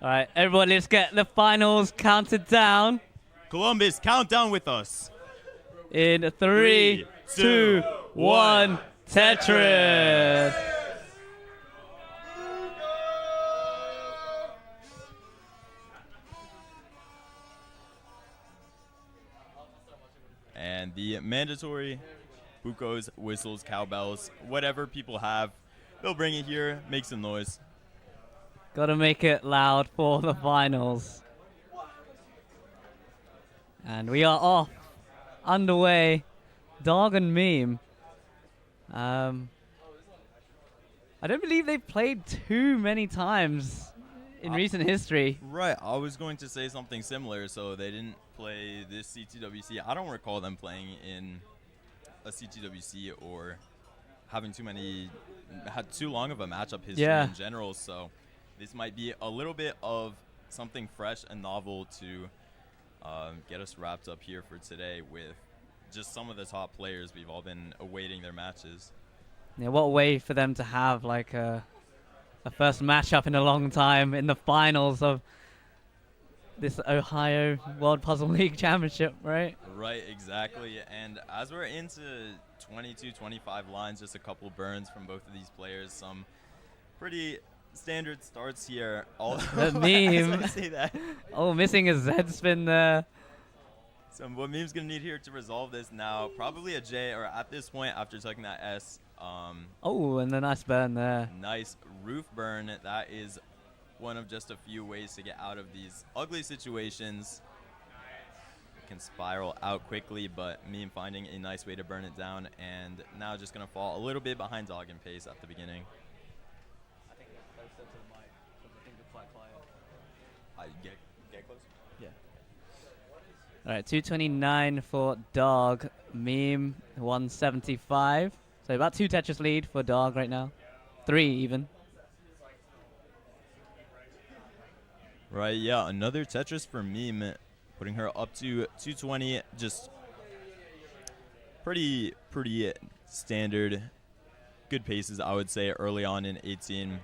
All right, everyone, let's get the finals counted down. Columbus, count down with us. In 3, 2, 1, Tetris. And the mandatory bucos, whistles, cowbells, whatever people have, they'll bring it here, make some noise. Gotta make it loud for the finals. And we are off, underway. Dog and Meme. I don't believe they've played too many times in recent history. Right, I was going to say something similar. So they didn't play this CTWC. I don't recall them playing in a CTWC or having had too long of a matchup history in general. So this might be a little bit of something fresh and novel to get us wrapped up here for today with just some of the top players. We've all been awaiting their matches. Yeah, what a way for them to have like a first matchup in a long time in the finals of this Ohio World Puzzle League Championship, right? Right, exactly. And as we're into 22, 25 lines, just a couple burns from both of these players. Some pretty standard starts here. The Meme. I say that. Oh, missing a Z spin there. So what Meme's going to need here to resolve this now, probably a J, or at this point, after taking that S. Oh, and a nice burn there. Nice roof burn. That is one of just a few ways to get out of these ugly situations. It can spiral out quickly, but Meme finding a nice way to burn it down, and now just going to fall a little bit behind Dog in pace at the beginning. I think it's closer to the mic, but I think it's quite quiet. Get close? Yeah. All right, 229 for Dog. Meme, 175. So about 2 Tetris lead for Dog right now. 3 even. Right, yeah, another Tetris for Meme, putting her up to 220. Just pretty standard, good paces, I would say, early on in 18.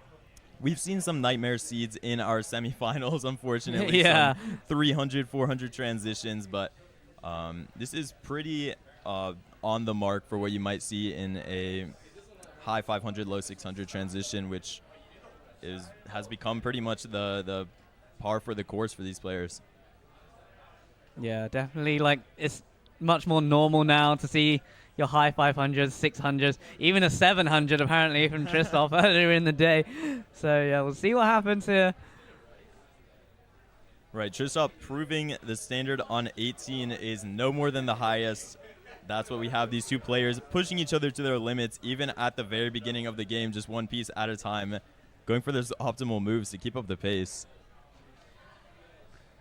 We've seen some nightmare seeds in our semifinals, unfortunately. Yeah. Some 300, 400 transitions, but this is pretty on the mark for what you might see in a high 500, low 600 transition, which has become pretty much the par for the course for these players. Yeah, definitely. Like, it's much more normal now to see your high 500s, 600s, even a 700 apparently from Tristop earlier in the day. So yeah, we'll see what happens here. Right, Tristop proving the standard on 18 is no more than the highest. That's what we have, these two players pushing each other to their limits, even at the very beginning of the game, just one piece at a time, going for those optimal moves to keep up the pace.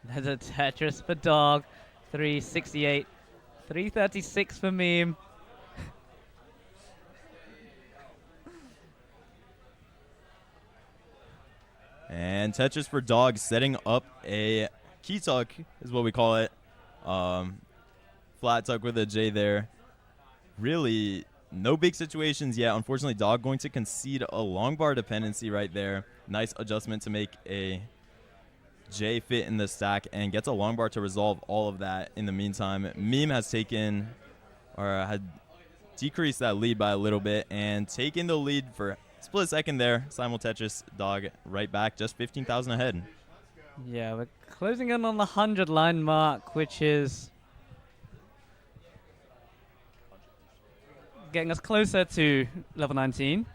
There's a Tetris for Dog, 368, 336 for Meme. And Tetris for Dog setting up a key tuck is what we call it. Flat tuck with a J there. Really no big situations yet. Unfortunately, Dog going to concede a long bar dependency right there. Nice adjustment to make a J fit in the stack and gets a long bar to resolve all of that. In the meantime, Meme has taken or had decreased that lead by a little bit and taken the lead for split second there. Simul Tetris, Dog right back, just 15,000 ahead. Yeah, we're closing in on the 100 line mark, which is getting us closer to level 19.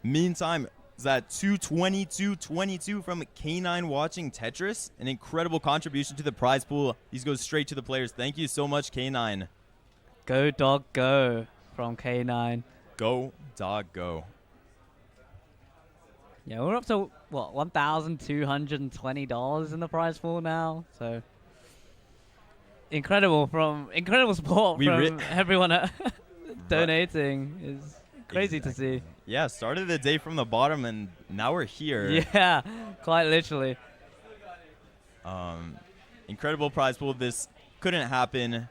Meantime, is that 222.22 from K9 watching Tetris? An incredible contribution to the prize pool. These go straight to the players. Thank you so much, K9. Go, Dog, go from K9. Go, Dog, go. Yeah, we're up to, what, $1,220 in the prize pool now. So, incredible support from everyone donating. Is crazy to see. Yeah, started the day from the bottom, and now we're here. Yeah, quite literally. Incredible prize pool. This couldn't happen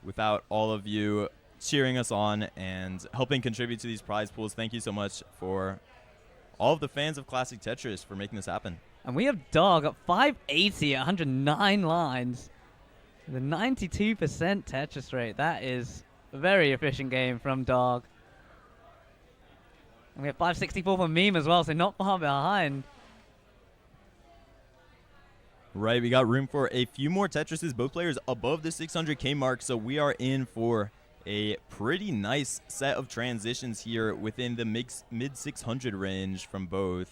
without all of you cheering us on and helping contribute to these prize pools. Thank you so much for all of the fans of Classic Tetris for making this happen. And we have Dog at 580 at 109 lines. The 92% Tetris rate. That is a very efficient game from Dog. And we have 564 for Meme as well, so not far behind. Right, we got room for a few more Tetrises, both players above the 600K mark, so we are in for a pretty nice set of transitions here within the mid 600 range from both.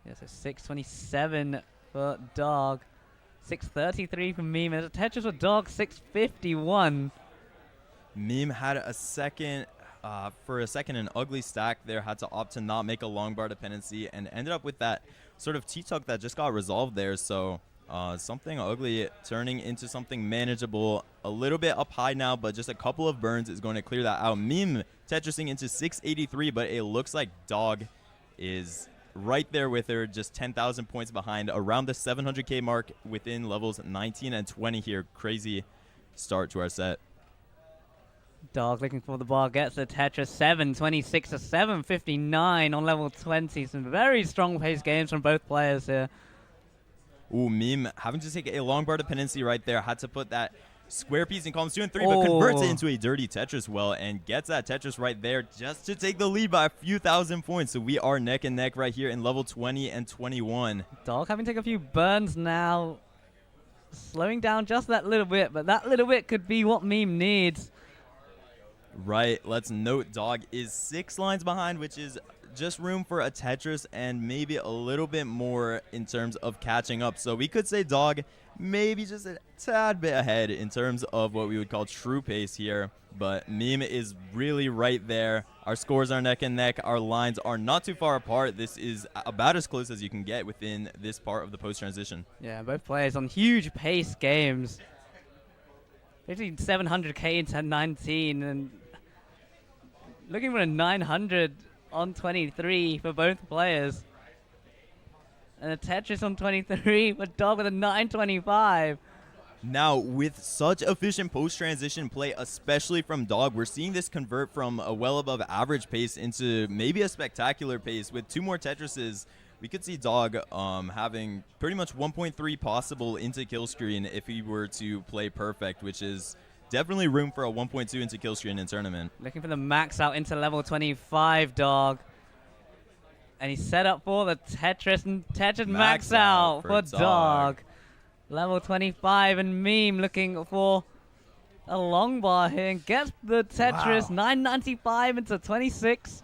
Yeah, so 627 for Dog, 633 for Meme, and a Tetris for Dog, 651. Meme had a second, an ugly stack there, had to opt to not make a long bar dependency, and ended up with that sort of T-tuck that just got resolved there. So something ugly turning into something manageable. A little bit up high now, but just a couple of burns is going to clear that out. Meme Tetrising into 683, but it looks like Dog is right there with her, just 10,000 points behind, around the 700K mark within levels 19 and 20 here. Crazy start to our set. Dog looking for the bar, gets the Tetris, 726 to 759 on level 20. Some very strong pace games from both players here. Ooh, Meme having to take a long bar dependency right there. Had to put that square piece in columns 2 and 3, but converts it into a dirty Tetris well and gets that Tetris right there just to take the lead by a few thousand points. So we are neck and neck right here in level 20 and 21. Dog having to take a few burns now. Slowing down just that little bit, but that little bit could be what Meme needs. Right, let's note Dog is 6 lines behind, which is just room for a Tetris and maybe a little bit more in terms of catching up. So we could say Dog maybe just a tad bit ahead in terms of what we would call true pace here. But Meme is really right there. Our scores are neck and neck. Our lines are not too far apart. This is about as close as you can get within this part of the post-transition. Yeah, both players on huge pace games. 700K into 19 and looking for a 900 on 23 for both players. And a Tetris on 23 with Dog with a 925. Now, with such efficient post-transition play, especially from Dog, we're seeing this convert from a well above average pace into maybe a spectacular pace. With 2 more Tetrises, we could see Dog having pretty much 1.3 possible into kill screen if he were to play perfect, which is definitely room for a 1.2 into kill screen in tournament. Looking for the max out into level 25, Dog. And he's set up for the Tetris, and Tetris max out for Dog. Level 25, and Meme looking for a long bar here and gets the Tetris. Wow. 995 into 26.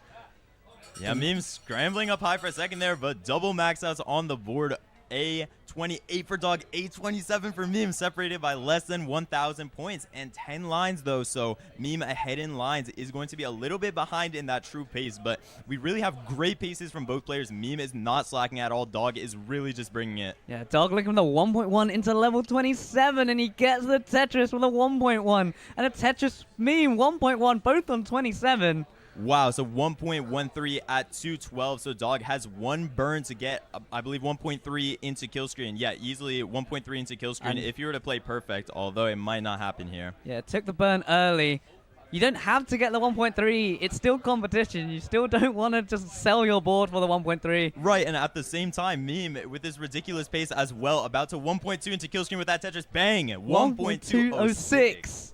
Yeah, Meme scrambling up high for a second there, but double max outs on the board. A28 for Dog, A27 for Meme, separated by less than 1,000 points and 10 lines though. So Meme ahead in lines is going to be a little bit behind in that true pace, but we really have great paces from both players. Meme is not slacking at all. Dog is really just bringing it. Yeah, Dog looking for the 1.1 into level 27, and he gets the Tetris with a 1.1 and a Tetris Meme 1.1, both on 27. Wow, so 1.13 at 212. So Dog has 1 burn to get, I believe, 1.3 into kill screen. Yeah, easily 1.3 into kill screen if you were to play perfect, although it might not happen here. Yeah, took the burn early. You don't have to get the 1.3. It's still competition. You still don't want to just sell your board for the 1.3. Right, and at the same time, Meme with this ridiculous pace as well, about to 1.2 into kill screen with that Tetris. Bang! 1.206.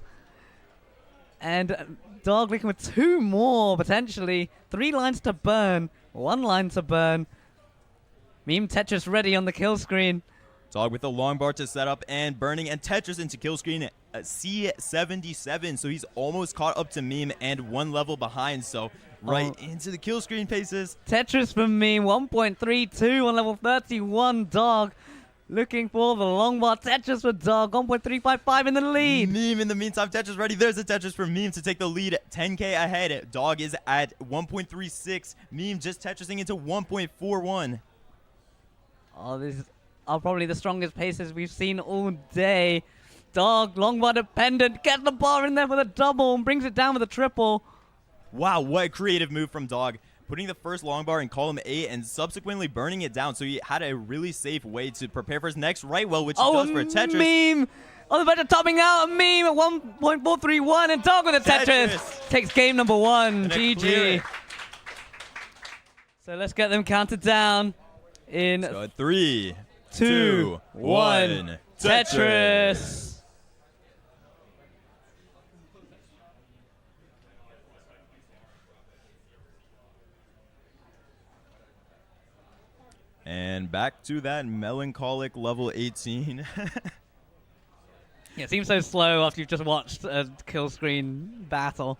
And Dog looking for 2 more, potentially. 3 lines to burn, 1 line to burn. Meme Tetris ready on the kill screen. Dog with a long bar to set up and burning, and Tetris into kill screen at C77. So he's almost caught up to Meme and 1 level behind. So right into the kill screen paces. Tetris from Meme, 1.32 on level 31. Dog looking for the long bar. Tetris for Dog, 1.355 in the lead. Meme in the meantime, Tetris ready. There's a Tetris for Meme to take the lead. 10K ahead. Dog is at 1.36. Meme just Tetrising into 1.41. Oh, these are probably the strongest paces we've seen all day. Dog, long bar dependent, gets the bar in there for the double and brings it down with a triple. Wow, what a creative move from Dog. Putting the first long bar in column 8 and subsequently burning it down, so he had a really safe way to prepare for his next right well, which he does for a Tetris. Meme on the verge of topping out. Meme at 1.431, and Dog with a Tetris. Takes game number 1. GG. So let's get them counted down in So 3, 2, 2, 1. Tetris. And back to that melancholic level 18. Yeah, it seems so slow after you've just watched a kill screen battle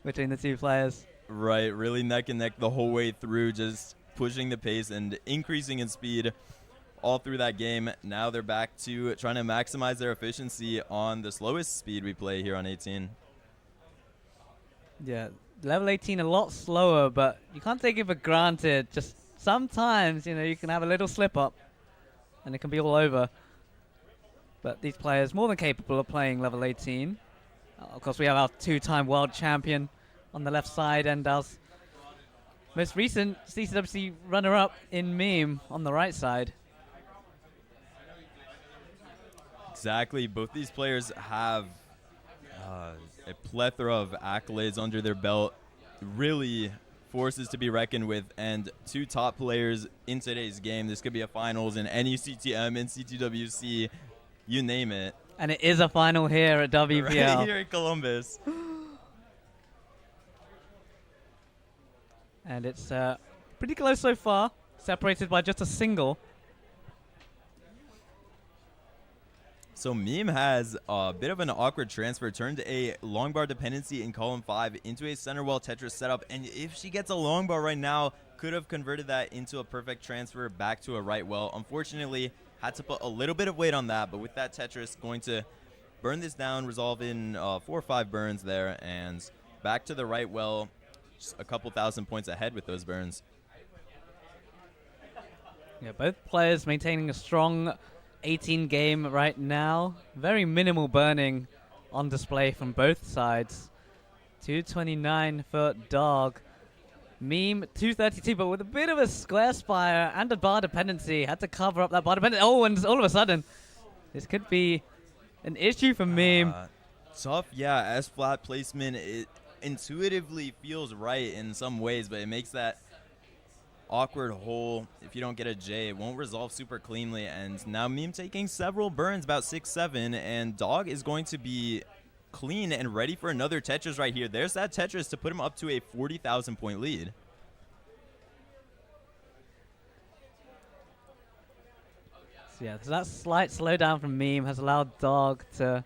between the two players. Right, really neck and neck the whole way through, just pushing the pace and increasing in speed all through that game. Now they're back to trying to maximize their efficiency on the slowest speed we play here on 18. Yeah, level 18 a lot slower, but you can't take it for granted. Just sometimes, you know, you can have a little slip up and it can be all over. But these players more than capable of playing level 18. Of course, we have our 2-time world champion on the left side and our most recent CTWC runner-up in Meme on the right side. Exactly. Both these players have a plethora of accolades under their belt. Really forces to be reckoned with, and 2 top players in today's game. This could be a finals in any CTM, in CTWC, you name it. And it is a final here at WPL. Right here in Columbus. And it's pretty close so far, separated by just a single. So Meme has a bit of an awkward transfer, turned a long bar dependency in column 5 into a center wall Tetris setup, and if she gets a long bar right now, could have converted that into a perfect transfer back to a right well. Unfortunately, had to put a little bit of weight on that, but with that Tetris, going to burn this down, resolve in 4 or 5 burns there, and back to the right well, just a couple thousand points ahead with those burns. Yeah, both players maintaining a strong 18 game right now. Very minimal burning on display from both sides. 229 for Dog. Meme 232, but with a bit of a square spire and a bar dependency. Had to cover up that bar dependency. Oh, and all of a sudden, this could be an issue for Meme. Tough, yeah. S-flat placement, it intuitively feels right in some ways, but it makes that awkward hole. If you don't get a J, it won't resolve super cleanly. And now Meme taking several burns, about 6-7, and Dog is going to be clean and ready for another Tetris right here. There's that Tetris to put him up to a 40,000 point lead. So yeah, so that slight slowdown from Meme has allowed Dog to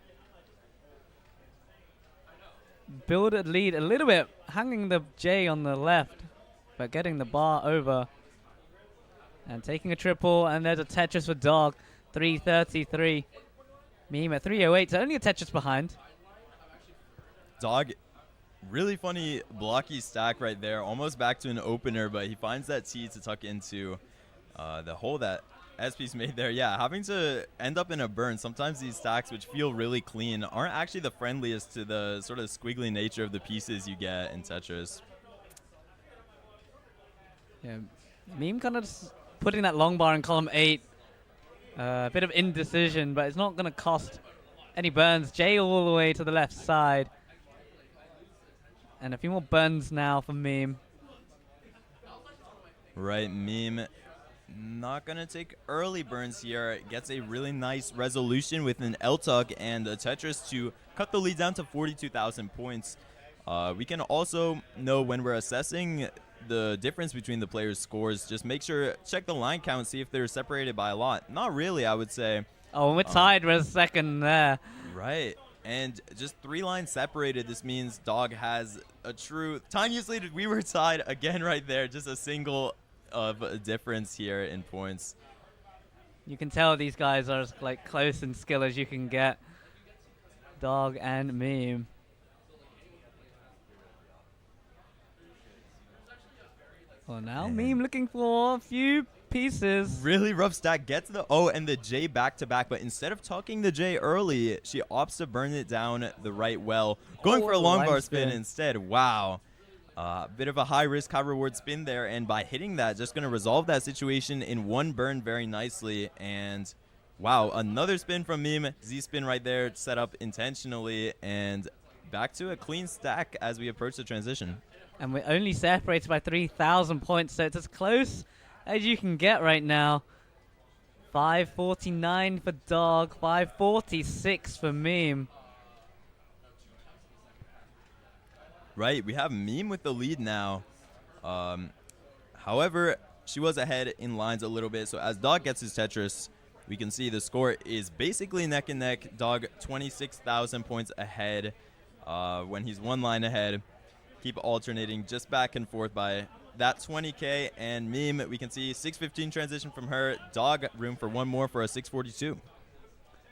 build a lead a little bit, hanging the J on the left, but getting the bar over and taking a triple, and there's a Tetris for Dog. 333. Meme at 308, so only a Tetris behind. Dog, really funny blocky stack right there, almost back to an opener, but he finds that T to tuck into the hole that SP's made there. Yeah, having to end up in a burn. Sometimes these stacks, which feel really clean, aren't actually the friendliest to the sort of squiggly nature of the pieces you get in Tetris. Yeah, Meme kind of putting that long bar in column 8. A bit of indecision, but it's not going to cost any burns. J all the way to the left side. And a few more burns now for Meme. Right, Meme not going to take early burns here. Gets a really nice resolution with an L-tuck and a Tetris to cut the lead down to 42,000 points. We can also know when we're assessing the difference between the players' scores, just make sure, check the line count, see if they're separated by a lot. Not really, I would say. Oh, and we're tied with a second there. Right. And just 3 lines separated. This means Dog has a true tiniest lead. We were tied again right there. Just a single of a difference here in points. You can tell these guys are as like close in skill as you can get. Dog and Meme. Well, now Meme looking for a few pieces. Really rough stack. Gets the O and the J back to back, but instead of tucking the J early, she opts to burn it down the right well. Going for a long bar spin instead. Wow. Bit of a high risk, high reward spin there, and by hitting that, just going to resolve that situation in one burn very nicely. And wow, another spin from Meme. Z spin right there, set up intentionally, and back to a clean stack as we approach the transition. And we're only separated by 3,000 points, so it's as close as you can get right now. 549 for Dog, 546 for Meme. Right, we have Meme with the lead now. However, she was ahead in lines a little bit, so as Dog gets his Tetris, we can see the score is basically neck and neck. Dog 26,000 points ahead when he's one line ahead. Keep alternating just back and forth by that 20K, and Meme, we can see 615 transition from her. Dog, room for one more for a 642.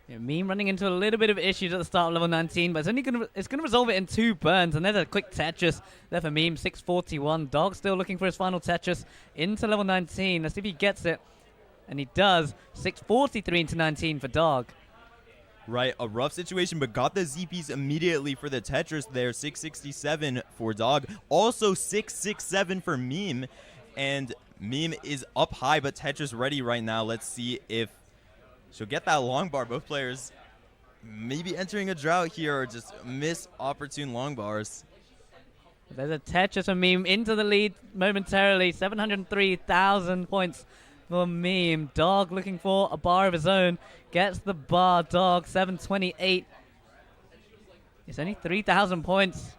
Yeah, Meme running into a little bit of issues at the start of level 19, but it's gonna resolve it in 2 burns, and there's a quick Tetris there for Meme, 641. Dog still looking for his final Tetris into level 19. Let's see if he gets it, and he does. 643 into 19 for Dog. Right, a rough situation, but got the Z piece immediately for the Tetris there. 667 for Dog. Also 667 for Meme. And Meme is up high, but Tetris ready right now. Let's see if she'll get that long bar. Both players maybe entering a drought here or just miss opportune long bars. There's a Tetris for Meme into the lead momentarily. 703,000 points for Meme. Dog looking for a bar of his own. Gets the bar. Dog 728. It's only 3,000 points.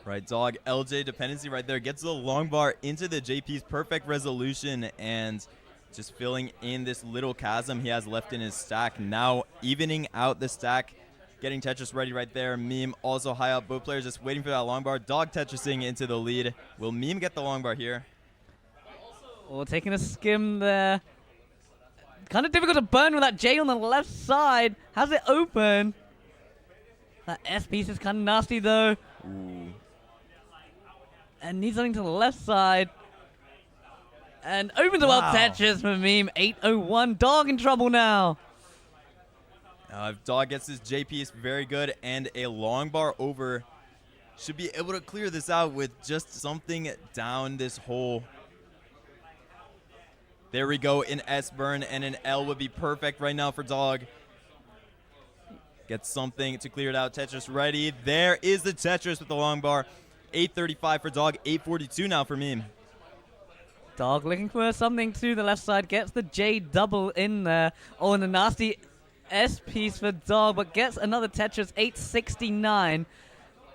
Right, Dog LJ dependency right there. Gets the long bar into the JP's perfect resolution and just filling in this little chasm he has left in his stack. Now evening out the stack. Getting Tetris ready right there. Meme also high up. Both players just waiting for that long bar. Dog Tetrising into the lead. Will Meme get the long bar here? Oh, taking a skim there. Kind of difficult to burn with that J on the left side. Has it open? That S piece is kind of nasty though. Ooh. And needs something to the left side. And opens a well Tetris for Meme. 801. Dog in trouble now. If Dog gets his J piece, very good. And a long bar over. Should be able to clear this out with just something down this hole. There we go, an S burn and an L would be perfect right now for Dog. Gets something to clear it out. Tetris ready. There is the Tetris with the long bar. 835 for Dog, 842 now for Meme. Dog looking for something to the left side. Gets the J double in there. Oh, and a nasty S piece for Dog, but gets another Tetris, 869.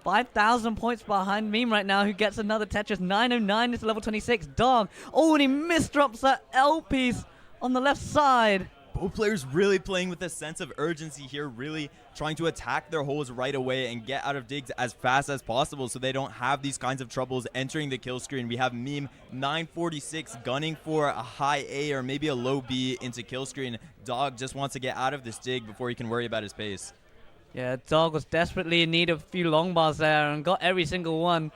5,000 points behind Meme right now, who gets another Tetris. 909 into level 26. Dog. Oh, and he misdrops that L piece on the left side. Both players really playing with a sense of urgency here, really trying to attack their holes right away and get out of digs as fast as possible so they don't have these kinds of troubles entering the kill screen. We have Meme 946 gunning for a high A or maybe a low B into kill screen. Dog just wants to get out of this dig before he can worry about his pace. Yeah, Dog was desperately in need of a few long bars there and got every single one.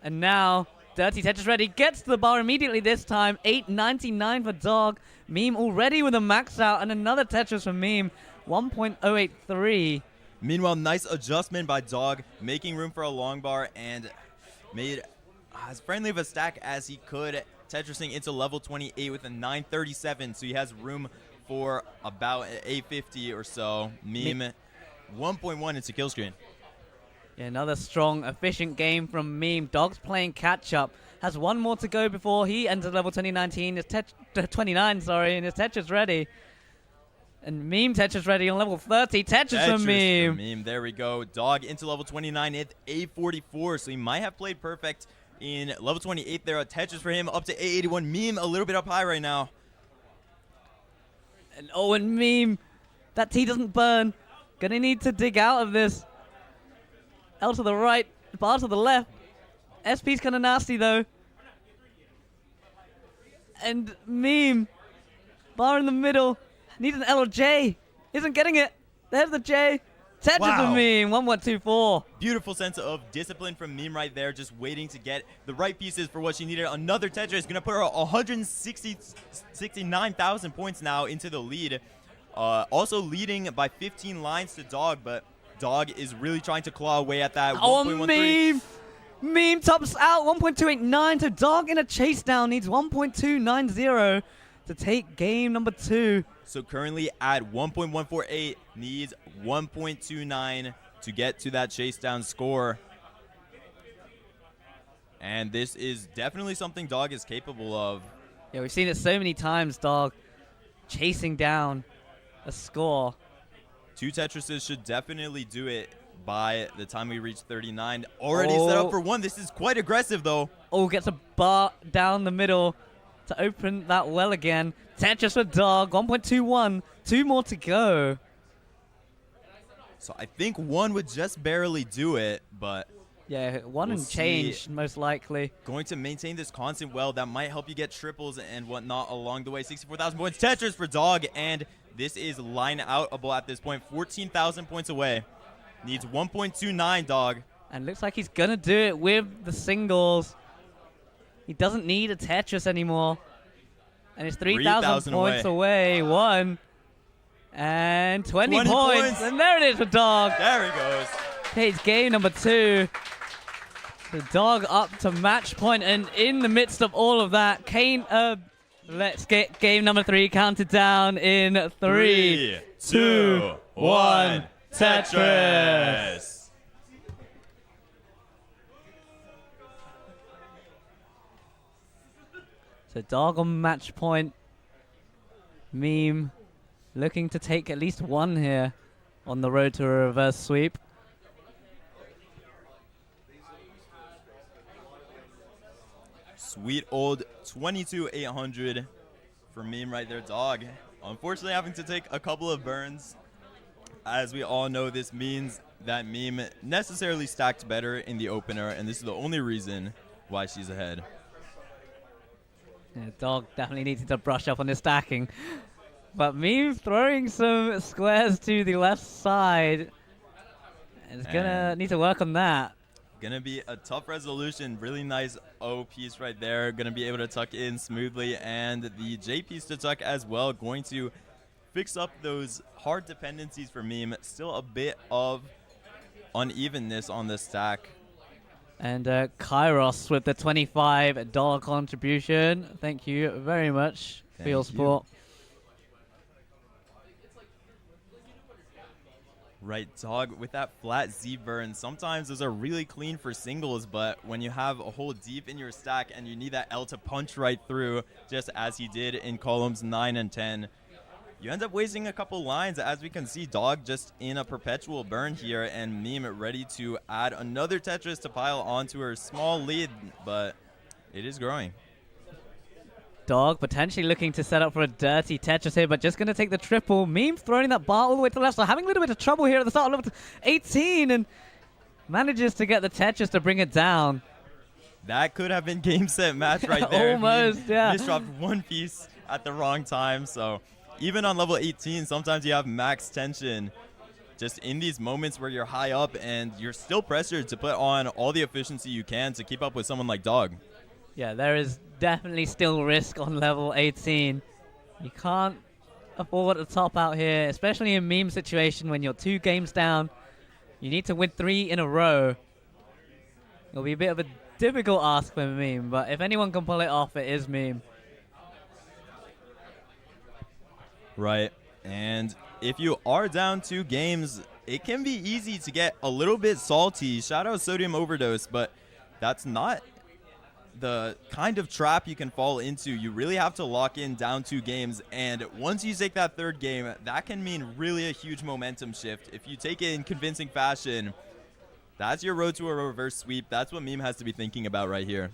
And now, Dirty Tetris ready. Gets to the bar immediately this time. 899 for Dog. Meme already with a max out and another Tetris for Meme. 1.083. Meanwhile, nice adjustment by Dog, making room for a long bar and made as friendly of a stack as he could. Tetrising into level 28 with a 937, so he has room for about an 850 or so. Meme 1.1 into kill screen. Yeah, another strong, efficient game from Meme. Dog's playing catch-up. Has one more to go before he enters level 2019. His 29, sorry, and his Tetris ready. And Meme Tetris ready on level 30. Tetris for Meme. There we go. Dog into level 29 at 844, so he might have played perfect in level 28 there. A Tetris for him up to 881. Meme a little bit up high right now. And oh, and Meme. That T doesn't burn. Gonna need to dig out of this. L to the right, bar to the left. SP's kind of nasty though. And Meme, bar in the middle. Needs an L or J. Isn't getting it. There's the J. Tetris for Meme, 1.24. Beautiful sense of discipline from Meme right there, just waiting to get the right pieces for what she needed. Another Tetris, gonna put her 169,000 points now into the lead. Also leading by 15 lines to Dog, but Dog is really trying to claw away at that. Oh, Meme! Meme tops out 1.289 to Dog in a chase down. Needs 1.290 to take game number 2. So currently at 1.148, needs 1.29 to get to that chase down score. And this is definitely something Dog is capable of. Yeah, we've seen it so many times, Dog chasing down a score. 2 Tetrises should definitely do it by the time we reach 39. Already set up for 1. This is quite aggressive, though. Oh, gets a bar down the middle to open that well again. Tetris for Dog, 1.21. 2 more to go. So I think 1 would just barely do it, but yeah, 1 and change, most likely. Going to maintain this constant well. That might help you get triples and whatnot along the way. 64,000 points. Tetris for Dog, and this is line-outable at this point. 14,000 points away. Needs 1.29, Dog. And looks like he's going to do it with the singles. He doesn't need a Tetris anymore. And it's 3,000 points away. 1. And 20 points. And there it is for Dog. There he goes. It's game number 2. The Dog up to match point. And in the midst of all of that, Kane, let's get game number 3 counted down in 3, 2, 1. Tetris. So Dog on match point. Meme looking to take at least 1 here on the road to a reverse sweep. Sweet old 22,800 for Meme right there, Dog. Unfortunately having to take a couple of burns. As we all know, this means that Meme necessarily stacked better in the opener, and this is the only reason why she's ahead. Yeah, Dog definitely needs to brush up on his stacking. But Meme throwing some squares to the left side. It's going to need to work on that. Going to be a tough resolution. Really nice O piece right there. Going to be able to tuck in smoothly, and the J piece to tuck as well. Going to fix up those hard dependencies for Meme. Still a bit of unevenness on the stack. And Kairos with the $25 contribution. Thank you very much for your support. Right, Dog, with that flat Z burn, sometimes those are really clean for singles, but when you have a hole deep in your stack and you need that L to punch right through, just as he did in columns 9 and 10, you end up wasting a couple lines. As we can see, Dog just in a perpetual burn here, and Meme ready to add another Tetris to pile onto her small lead, but it is growing. Dog potentially looking to set up for a dirty Tetris here, but just going to take the triple. Meme throwing that bar all the way to the left, so having a little bit of trouble here at the start of level 18, and manages to get the Tetris to bring it down. That could have been game, set, match right there. Almost, yeah. Misdropped 1 piece at the wrong time, so even on level 18, sometimes you have max tension just in these moments where you're high up and you're still pressured to put on all the efficiency you can to keep up with someone like Dog. Yeah, there is definitely still risk on level 18. You can't afford a top out here, especially in Meme situation when you're 2 games down. You need to win 3 in a row. It'll be a bit of a difficult ask for Meme, but if anyone can pull it off, it is Meme. Right, and if you are down 2 games, it can be easy to get a little bit salty. Shout out Sodium Overdose, but that's not the kind of trap you can fall into. You really have to lock in down 2 games, and once you take that 3rd game, that can mean really a huge momentum shift. If you take it in convincing fashion, that's your road to a reverse sweep. That's what Meme has to be thinking about right here.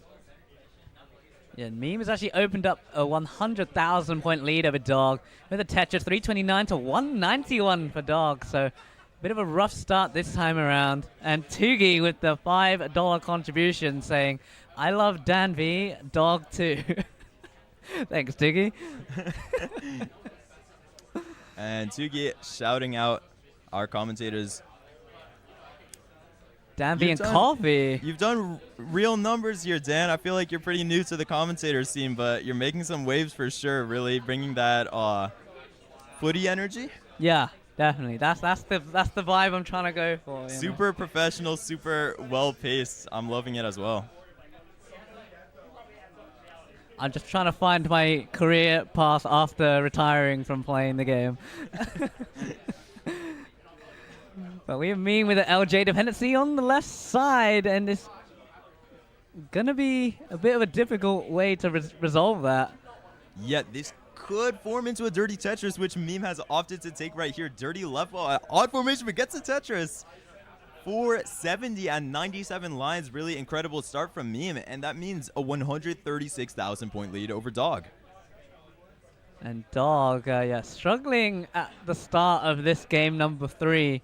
Yeah, Meme has actually opened up a 100,000 point lead over Dog with a Tetris 329 to 191 for Dog. So bit of a rough start this time around. And Tugi with the $5 contribution saying, I love DanV, Dog too. Thanks, Tugi. And Tugi shouting out our commentators. DanV and Kofi. You've done real numbers here, Dan. I feel like you're pretty new to the commentator scene, but you're making some waves for sure, really bringing that footy energy. Yeah, definitely. That's the vibe I'm trying to go for. Super professional, super well-paced. I'm loving it as well. I'm just trying to find my career path after retiring from playing the game. But we have Meme with an LJ dependency on the left side, and this gonna be a bit of a difficult way to resolve that. Yet this could form into a dirty Tetris, which Meme has opted to take right here. Dirty left wall, odd formation, but gets a Tetris. 470 and 97 lines, really incredible start from Meme, and that means a 136,000 point lead over Dog. And Dog, yeah, struggling at the start of this game number 3.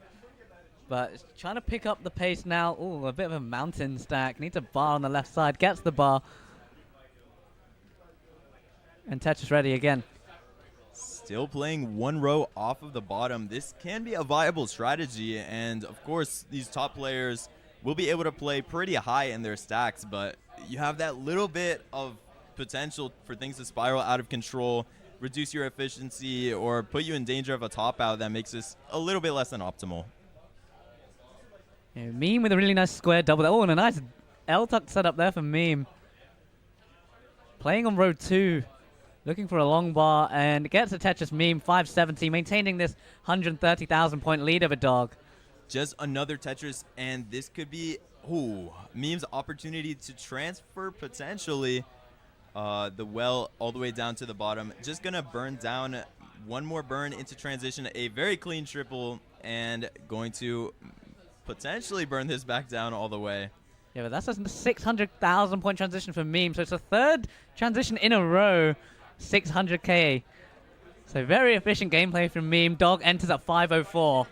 But trying to pick up the pace now. Ooh, a bit of a mountain stack. Needs a bar on the left side. Gets the bar. And Tetris ready again. Still playing one row off of the bottom. This can be a viable strategy. And, of course, these top players will be able to play pretty high in their stacks. But you have that little bit of potential for things to spiral out of control, reduce your efficiency, or put you in danger of a top out that makes this a little bit less than optimal. Yeah, Meme with a really nice square double. Oh, and a nice L-tuck setup there for Meme. Playing on row 2. Looking for a long bar and gets a Tetris. Meme 570, maintaining this 130,000 point lead over Dog. Just another Tetris, and this could be Meme's opportunity to transfer potentially the well all the way down to the bottom. Just gonna burn down one more burn into transition, a very clean triple, and going to potentially burn this back down all the way. Yeah, but that's a 600,000 point transition for Meme. So it's a third transition in a row, 600k. So very efficient gameplay from Meme. Dog enters at 504.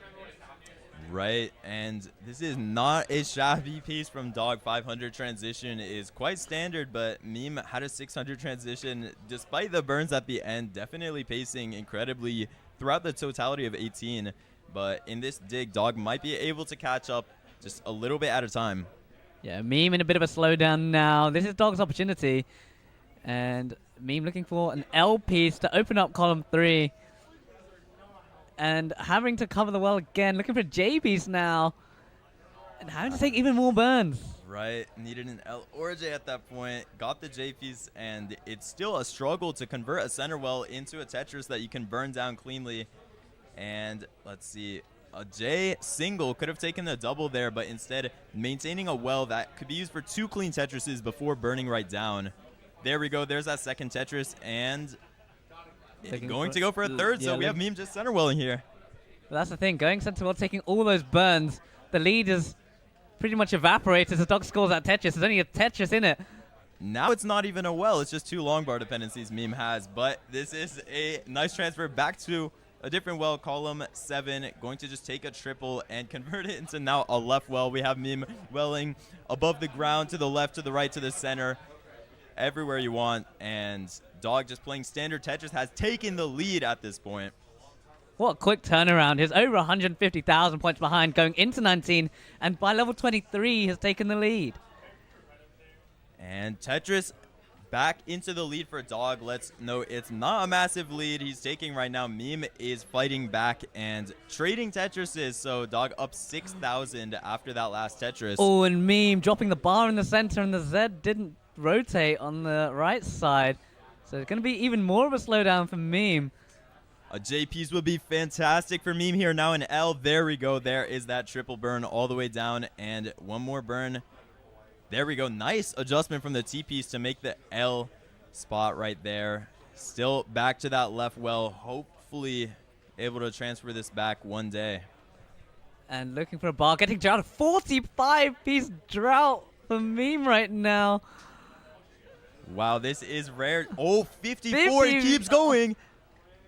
Right, and this is not a shabby piece from Dog. 500 transition is quite standard, but Meme had a 600 transition despite the burns at the end, definitely pacing incredibly throughout the totality of 18. But in this dig, Dog might be able to catch up just a little bit at a time. Yeah, Meme in a bit of a slowdown now. This is Dog's opportunity. And Meme looking for an L piece to open up column 3. And having to cover the well again. Looking for a J piece now. And having to take even more burns. Right, needed an L or a J at that point. Got the J piece, and it's still a struggle to convert a center well into a Tetris that you can burn down cleanly. And let's see, a J single could have taken the double there, but instead maintaining a well that could be used for 2 clean Tetrises before burning right down. There we go. There's that second Tetris, and going to go for a third. So we have Meme just center welling here. But that's the thing. Going center well, taking all those burns. The lead is pretty much evaporated as Dog scores that Tetris. There's only a Tetris in it. Now it's not even a well. It's just 2 long bar dependencies Meme has. But this is a nice transfer back to a different well, column 7, going to just take a triple and convert it into now a left well. We have Meme welling above the ground, to the left, to the right, to the center, everywhere you want. And Dog just playing standard Tetris has taken the lead at this point. What a quick turnaround. He's over 150,000 points behind going into 19, and by level 23 has taken the lead. And Tetris back into the lead for Dog. Let's note it's not a massive lead he's taking right now. Meme is fighting back and trading Tetrises, so Dog up 6,000 after that last Tetris. Oh, and Meme dropping the bar in the center, and the Z didn't rotate on the right side. So it's going to be even more of a slowdown for Meme. A J piece would be fantastic for Meme here. Now an L. There we go. There is that triple burn all the way down, and one more burn. There we go. Nice adjustment from the T piece to make the L spot right there. Still back to that left well. Hopefully able to transfer this back one day. And looking for a bar. Getting down a 45-piece drought for Meme right now. Wow, this is rare. Oh, 54. He keeps going.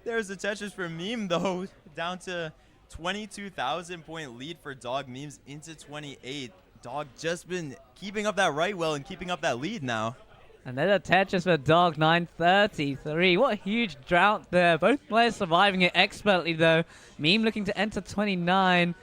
There's the Tetris for Meme, though. Down to 22,000 point lead for Dog. Meme's into 28. Dog just been keeping up that right well and keeping up that lead now. And then a Tetris for Dog, 933. What a huge drought there. Both players surviving it expertly, though. Meme looking to enter 29.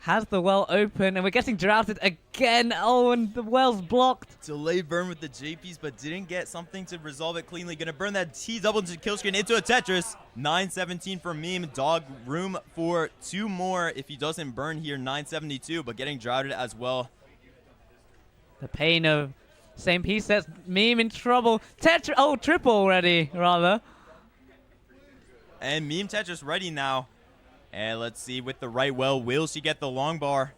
Has the well open, and we're getting droughted again. Oh, and the well's blocked. Delayed burn with the J piece, but didn't get something to resolve it cleanly. Gonna burn that T double into kill screen into a Tetris. 917 for Meme. Dog room for 2 more if he doesn't burn here. 972, but getting droughted as well. The pain of same piece sets Meme in trouble. Triple already, rather. And Meme Tetris ready now. And let's see with the right well, will she get the long bar?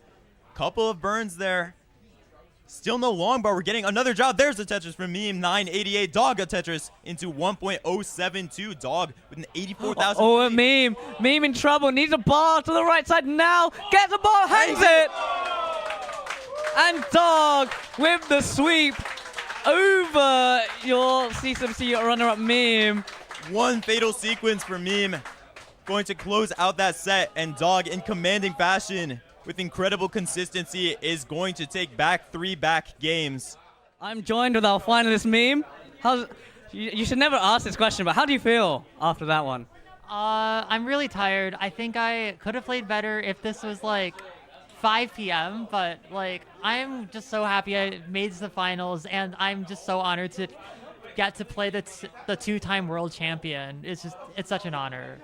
Couple of burns there. Still no long bar. We're getting another job. There's the Tetris from Meme. 988. Dog a Tetris into 1.072. Dog with an 84,000. Oh, a Meme. Meme in trouble. Needs a bar to the right side now. Gets the ball. Hangs it. And Dog with the sweep over your CTWC runner-up Meme. One fatal sequence for Meme. Going to close out that set. And Dog in commanding fashion, with incredible consistency, is going to take back 3 back games. I'm joined with our finalist Meme. You should never ask this question, but how do you feel after that one? I'm really tired. I think I could have played better if this was like 5 p.m., but like I'm just so happy I made the finals, and I'm just so honored to get to play the 2-time world champion. It's such an honor.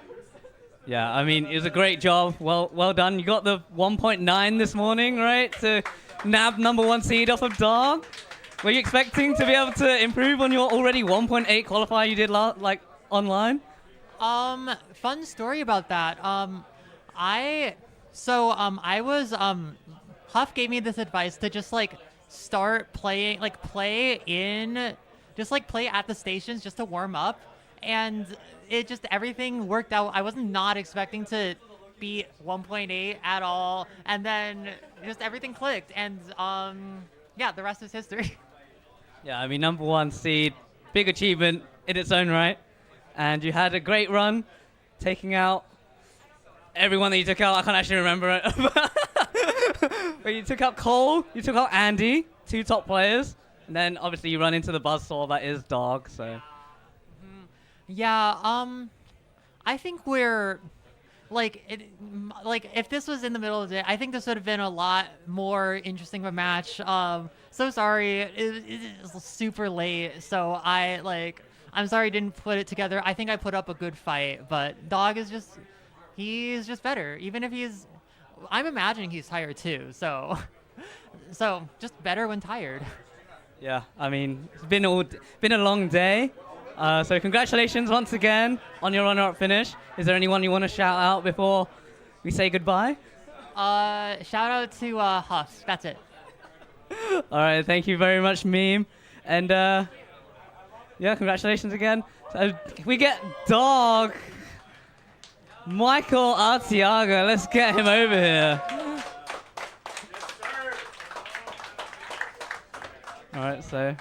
Yeah, I mean, it was a great job. Well done. You got the 1.9 this morning, right? To nab #1 seed off of Dog. Were you expecting to be able to improve on your already 1.8 qualifier you did online? Fun story about that. Huff gave me this advice to just like start playing, like play at the stations just to warm up. And everything worked out. I was not expecting to beat 1.8 at all. And then just everything clicked. And yeah, the rest is history. Yeah, I mean, #1 seed, big achievement in its own right. And you had a great run, taking out everyone that you took out. I can't actually remember it. But you took out Cole, you took out Andy, 2 top players. And then obviously you run into the buzzsaw that is Dog, so. Yeah, I think we're if this was in the middle of the day, I think this would have been a lot more interesting of a match. So sorry, it was super late, so I'm sorry I didn't put it together. I think I put up a good fight, but Dog is he's just better. Even if I'm imagining he's tired too, so just better when tired. Yeah, I mean, it's been a long day. So congratulations once again on your runner-up finish. Is there anyone you want to shout out before we say goodbye? Shout out to Huff. That's it. All right, thank you very much, Meme. And yeah, congratulations again. So we get Dog. Michael Artiaga. Let's get him over here. All right, so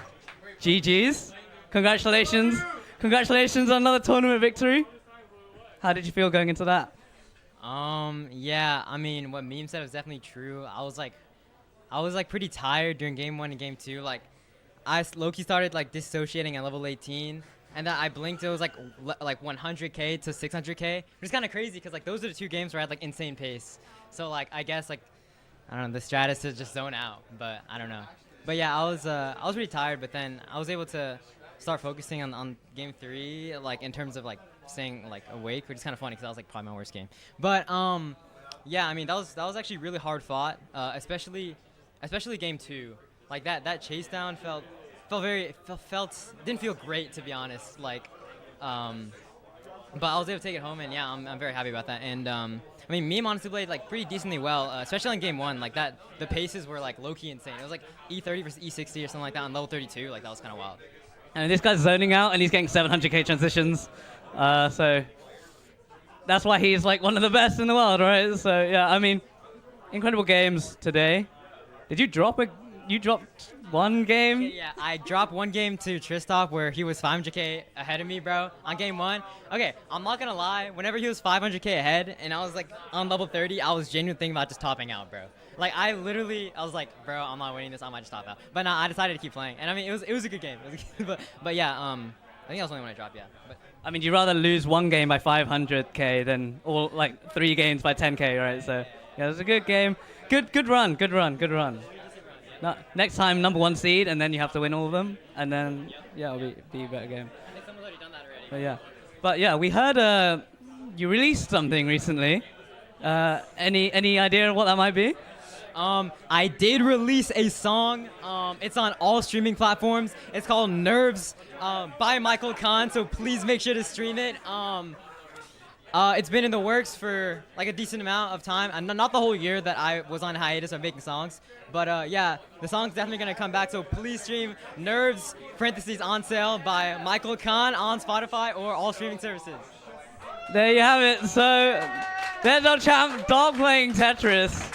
GG's. Congratulations. Congratulations on another tournament victory. How did you feel going into that? Yeah, I mean, what Meme said was definitely true. I was pretty tired during game 1 and game 2. Like, I low-key started like dissociating at level 18, and then I blinked. It was like 100k to 600k, which is kind of crazy because like those are the 2 games where I had like insane pace. So like I guess like I don't know, the strat is to just zone out, but I don't know. But yeah, I was pretty tired, but then I was able to start focusing on game 3, like in terms of like staying like awake, which is kind of funny because that was like probably my worst game. But yeah, I mean that was actually really hard fought, especially game 2. Like that chase down didn't feel great, to be honest. Like, but I was able to take it home, and yeah, I'm very happy about that. And I mean, Meme honestly played like pretty decently well, especially in game 1. Like that, the paces were like low-key insane. It was like E30 versus E60 or something like that on level 32. Like that was kind of wild. And this guy's zoning out, and he's getting 700k transitions. So that's why he's like one of the best in the world, right? So yeah, I mean, incredible games today. Did you drop You dropped one game? Okay, yeah, I dropped one game to Tristop where he was 500k ahead of me, bro, on game 1. Okay, I'm not gonna lie. Whenever he was 500k ahead and I was like on level 30, I was genuinely thinking about just topping out, bro. Like I was like, bro, I'm not winning this. I might just top out. But no, I decided to keep playing. And I mean, it was a good game. But yeah, I think that was the only one I dropped. Yeah. But I mean, you'd rather lose one game by 500k than all like 3 games by 10k, right? So yeah, it was a good game. Good run. No, next time, #1 seed, and then you have to win all of them, and then yeah, it'll be a better game. I think someone's already done that already. But yeah, we heard you released something recently. Any idea of what that might be? I did release a song. It's on all streaming platforms. It's called Nerves by Michael Kahn, so please make sure to stream it. It's been in the works for like a decent amount of time, and not the whole year that I was on hiatus of making songs, but yeah, the song's definitely gonna come back. So please stream Nerves (on sale) by Michael Khan on Spotify or all streaming services. There you have it. So there's our champ dog playing Tetris.